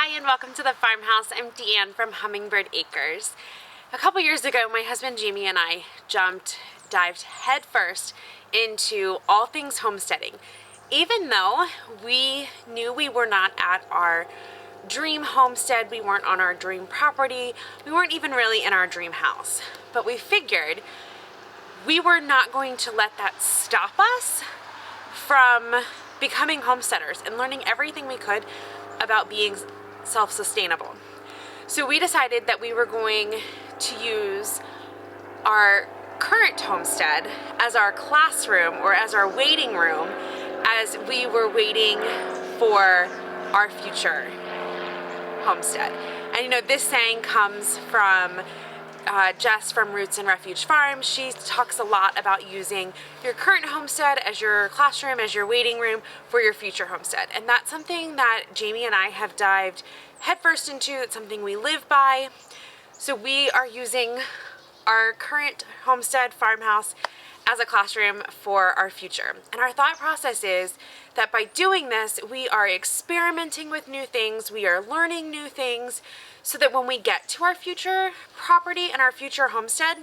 Hi and welcome to the farmhouse. I'm Deanne from Hummingbird Acres. A couple years ago, my husband Jamie and I dived headfirst into all things homesteading. Even though we knew we were not at our dream homestead, we weren't on our dream property, we weren't even really in our dream house. But we figured we were not going to let that stop us from becoming homesteaders and learning everything we could about being self-sustainable. So we decided that we were going to use our current homestead as our classroom or as our waiting room as we were waiting for our future homestead. And you know, this saying comes from Jess from Roots and Refuge farm. She talks a lot about using your current homestead as your classroom, as your waiting room for your future homestead. And that's something that Jamie and I have dived headfirst into. It's something we live by. So we are using our current homestead farmhouse as a classroom for our future. And our thought process is that by doing this, we are experimenting with new things, we are learning new things, so that when we get to our future property and our future homestead,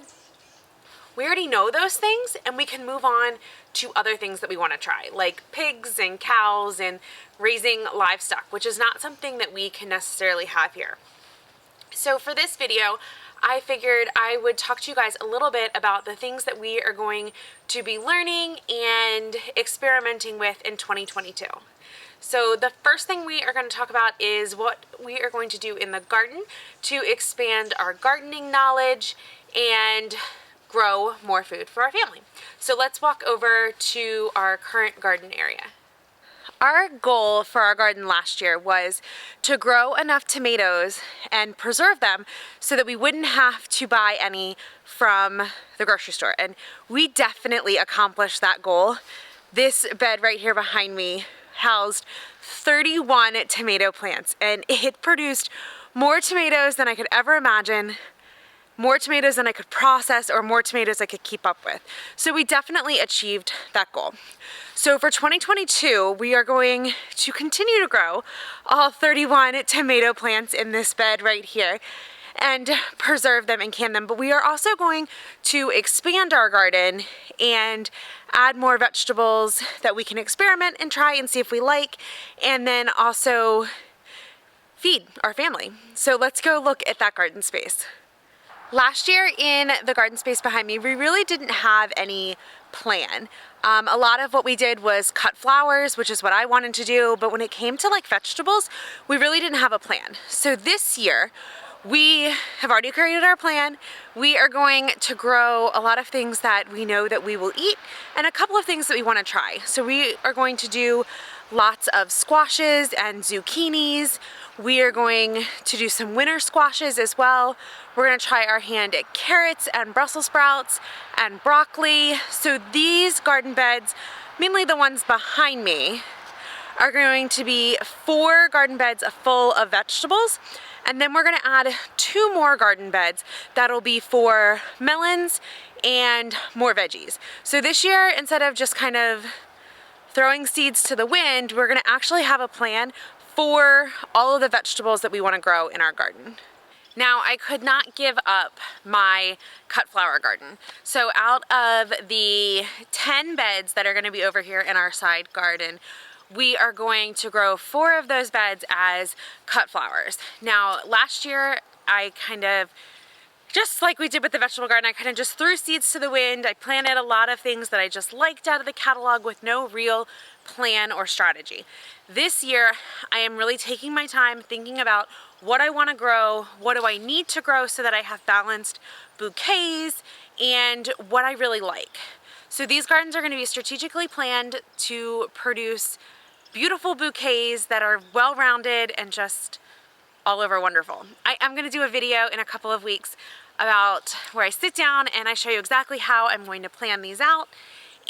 we already know those things and we can move on to other things that we want to try, like pigs and cows and raising livestock, which is not something that we can necessarily have here. So for this video, I figured I would talk to you guys a little bit about the things that we are going to be learning and experimenting with in 2022. So the first thing we are going to talk about is what we are going to do in the garden to expand our gardening knowledge and grow more food for our family. So let's walk over to our current garden area. Our goal for our garden last year was to grow enough tomatoes and preserve them so that we wouldn't have to buy any from the grocery store. And we definitely accomplished that goal. This bed right here behind me housed 31 tomato plants, and it produced more tomatoes than I could ever imagine, more tomatoes than I could process, or more tomatoes I could keep up with. So we definitely achieved that goal. So for 2022, we are going to continue to grow all 31 tomato plants in this bed right here and preserve them and can them. But we are also going to expand our garden and add more vegetables that we can experiment and try and see if we like, and then also feed our family. So let's go look at that garden space. Last year in the garden space behind me, we really didn't have any plan. A lot of what we did was cut flowers, which is what I wanted to do, but when it came to like vegetables, we really didn't have a plan. So this year, we have already created our plan. We are going to grow a lot of things that we know that we will eat and a couple of things that we want to try. So we are going to do lots of squashes and zucchinis. We are going to do some winter squashes as well. We're going to try our hand at carrots and Brussels sprouts and broccoli. So these garden beds, mainly the ones behind me, are going to be 4 garden beds full of vegetables. And then we're going to add 2 more garden beds that'll be for melons and more veggies. So this year, instead of just kind of throwing seeds to the wind, we're going to actually have a plan for all of the vegetables that we want to grow in our garden. Now, I could not give up my cut flower garden. So out of the 10 beds that are going to be over here in our side garden, we are going to grow 4 of those beds as cut flowers. Now, last year, I kind of, just like we did with the vegetable garden, I kind of just threw seeds to the wind. I planted a lot of things that I just liked out of the catalog with no real plan or strategy. This year, I am really taking my time thinking about what I want to grow, what do I need to grow so that I have balanced bouquets, and what I really like. So these gardens are going to be strategically planned to produce beautiful bouquets that are well-rounded and just all over wonderful. I'm going to do a video in a couple of weeks about where I sit down and I show you exactly how I'm going to plan these out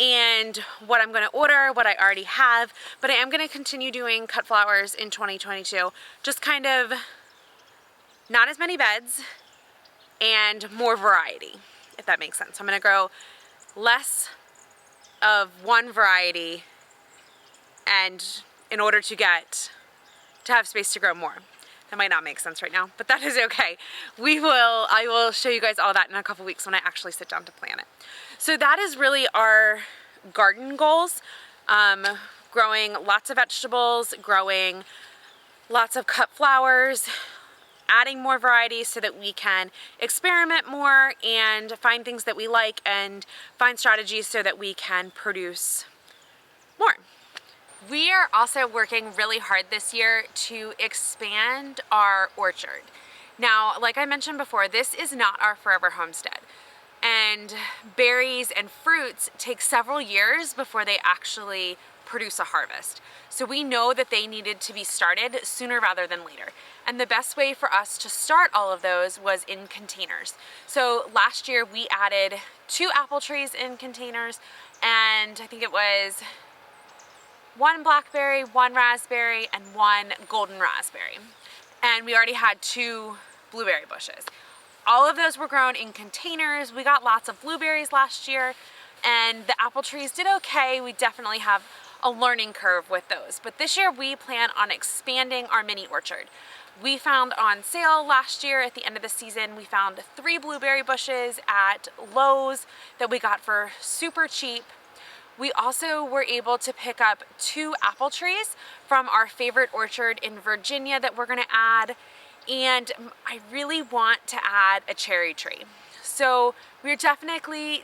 and what I'm going to order, what I already have, but I am going to continue doing cut flowers in 2022. Just kind of not as many beds and more variety, if that makes sense. I'm going to grow less of one variety and in order to have space to grow more. That might not make sense right now, but that is okay. I will show you guys all that in a couple weeks when I actually sit down to plan it. So that is really our garden goals. Growing lots of vegetables, growing lots of cut flowers, adding more varieties so that we can experiment more and find things that we like and find strategies so that we can produce more. We are also working really hard this year to expand our orchard. Now, like I mentioned before, this is not our forever homestead. And berries and fruits take several years before they actually produce a harvest. So we know that they needed to be started sooner rather than later. And the best way for us to start all of those was in containers. So last year we added 2 apple trees in containers, and I think it was 1 blackberry, 1 raspberry, and 1 golden raspberry. And we already had 2 blueberry bushes. All of those were grown in containers. We got lots of blueberries last year, and the apple trees did okay. We definitely have a learning curve with those. But this year we plan on expanding our mini orchard. We found on sale last year at the end of the season, we found 3 blueberry bushes at Lowe's that we got for super cheap. We also were able to pick up 2 apple trees from our favorite orchard in Virginia that we're gonna add. And I really want to add a cherry tree. So we're definitely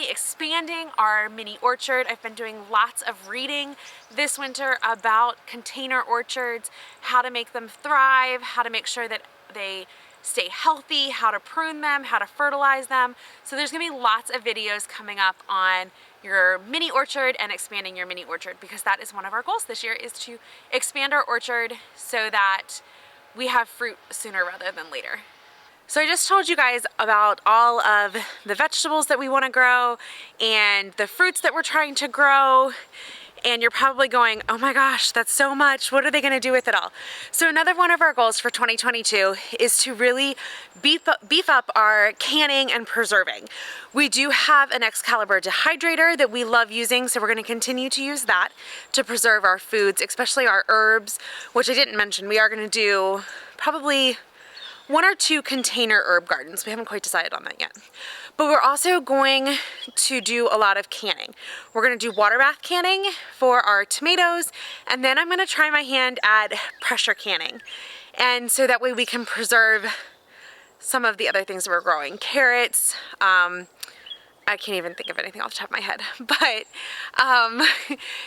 expanding our mini orchard. I've been doing lots of reading this winter about container orchards, how to make them thrive, how to make sure that they stay healthy, how to prune them, how to fertilize them. So there's gonna be lots of videos coming up on your mini orchard and expanding your mini orchard, because that is one of our goals this year, is to expand our orchard so that we have fruit sooner rather than later. So I just told you guys about all of the vegetables that we want to grow and the fruits that we're trying to grow, and you're probably going, oh my gosh, that's so much. What are they going to do with it all? So another one of our goals for 2022 is to really beef up our canning and preserving. We do have an Excalibur dehydrator that we love using, so we're going to continue to use that to preserve our foods, especially our herbs, which I didn't mention. We are going to do probably 1 or 2 container herb gardens. We haven't quite decided on that yet. But we're also going to do a lot of canning. We're going to do water bath canning for our tomatoes, and then I'm going to try my hand at pressure canning. And so that way we can preserve some of the other things that we're growing. Carrots, I can't even think of anything off the top of my head, but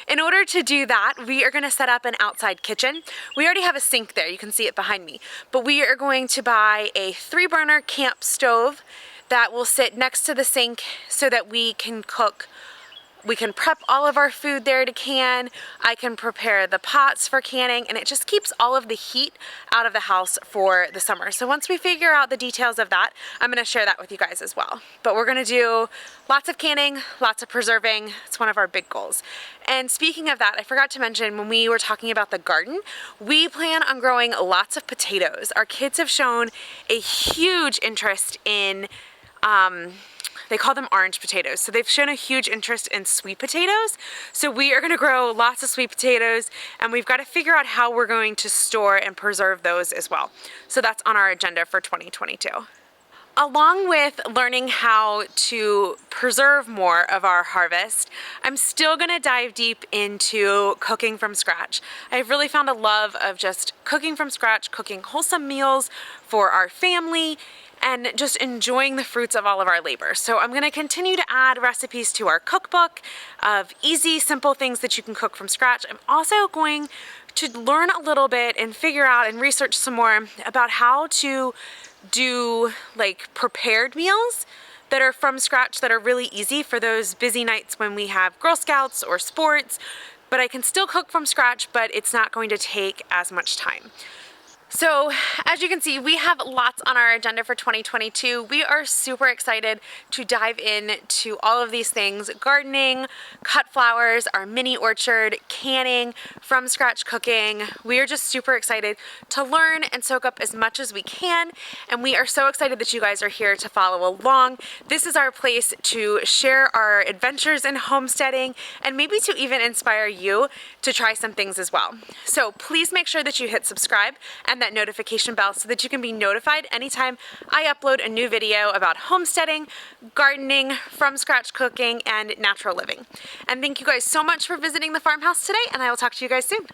in order to do that, we are going to set up an outside kitchen. We already have a sink there, you can see it behind me, but we are going to buy a 3-burner camp stove that will sit next to the sink so that we can cook. We can prep all of our food there to can. I can prepare the pots for canning, and it just keeps all of the heat out of the house for the summer. So once we figure out the details of that, I'm going to share that with you guys as well. But we're going to do lots of canning, lots of preserving. It's one of our big goals. And speaking of that, I forgot to mention when we were talking about the garden, we plan on growing lots of potatoes. Our kids have shown a huge interest in they call them orange potatoes. So they've shown a huge interest in sweet potatoes. So we are going to grow lots of sweet potatoes, and we've got to figure out how we're going to store and preserve those as well. So that's on our agenda for 2022. Along with learning how to preserve more of our harvest, I'm still going to dive deep into cooking from scratch. I've really found a love of just cooking from scratch, cooking wholesome meals for our family, and just enjoying the fruits of all of our labor. So I'm going to continue to add recipes to our cookbook of easy, simple things that you can cook from scratch. I'm also going to learn a little bit and figure out and research some more about how to do like prepared meals that are from scratch, that are really easy for those busy nights when we have Girl Scouts or sports, but I can still cook from scratch, but it's not going to take as much time. So as you can see, we have lots on our agenda for 2022. We are super excited to dive into all of these things: gardening, cut flowers, our mini orchard, canning, from scratch cooking. We are just super excited to learn and soak up as much as we can, and we are so excited that you guys are here to follow along. This is our place to share our adventures in homesteading and maybe to even inspire you to try some things as well. So please make sure that you hit subscribe and and that notification bell so that you can be notified anytime I upload a new video about homesteading, gardening, from scratch cooking, and natural living. And thank you guys so much for visiting the farmhouse today, and I will talk to you guys soon.